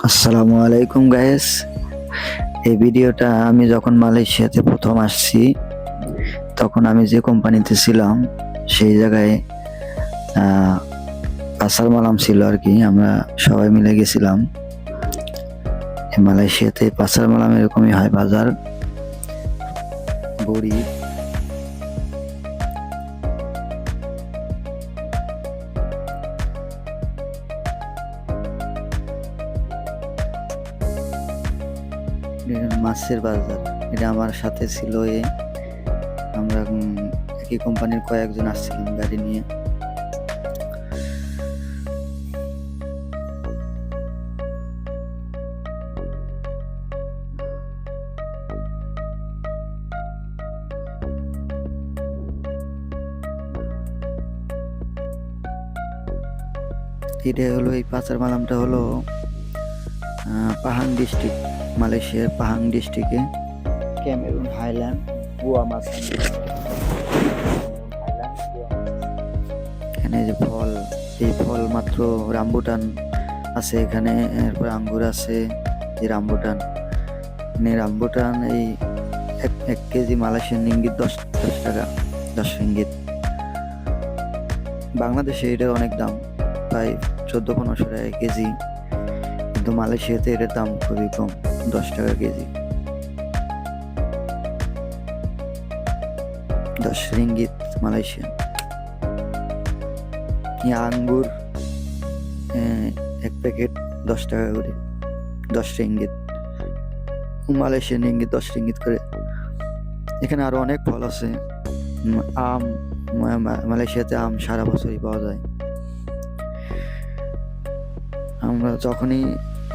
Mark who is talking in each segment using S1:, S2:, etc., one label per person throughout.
S1: আসসালামু আলাইকুম গাইস। এই ভিডিওটা আমি যখন মালয়েশিয়াতে প্রথম আসছি তখন আমি যে কোম্পানিতে ছিলাম সেই জায়গায় পাসার মালাম ছিল আর কি। আমরা সবাই মিলে গেছিলাম। মালয়েশিয়াতে পাসার মালাম এরকমই হয়, বাজার বড়ি মাছের বাজার। এটা আমার সাথে ছিল আমরা একই কোম্পানির কয়েকজন আসছিলাম গাড়ি নিয়ে। এটা হলো এই পাচার মালামটা হলো পাহাং ডিস্ট্রিক্ট, মালয়েশিয়ার পাহাং ডিস্ট্রিক্টে ক্যামেরুন হাইল্যান্ড বুয়া মাছ। এখানে যে ফল, এই ফল মাত্র রামবুটান আছে এখানে, এরপর আঙ্গুর আছে। যে রামবুটান রামবুটান এই এক কেজি মালয়েশিয়ান রিঙ্গিত 10 টাকা, 10 রিঙ্গিত। বাংলাদেশে এটা অনেক দাম, প্রায় 14-15 টাকা কেজি, কিন্তু মালয়েশিয়াতে এটার দাম খুবই কম, 10 টাকা কেজি, 10 রিঙ্গিত মালয়েশিয়ান। আঙ্গুর এক প্যাকেট 10 টাকা করে, 10 রিঙ্গিত, মালয়েশিয়ান রিঙ্গিত 10 রিঙ্গিত করে। এখানে আরো অনেক ফল আছে। আম, মালয়েশিয়াতে আম সারা বছরই পাওয়া যায়। আমরা যখনই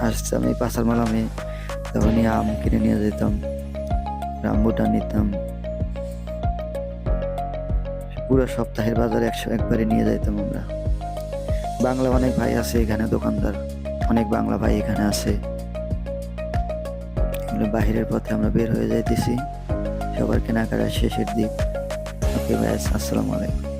S1: আসতাম এই পাসার মালামে তখনই আম কিনে নিয়ে যেতাম, রামবুটান নিতাম। পুরো সপ্তাহের বাজারে একবারে নিয়ে যাইতাম আমরা। বাংলা অনেক ভাই আছে এখানে, দোকানদার অনেক বাংলা ভাই এখানে আছে। বাহিরের পথে আমরা বের হয়ে যাইতেছি, সবার কেনাকাটা শেষের দিক। ওকে ভাই, আসসালামু আলাইকুম।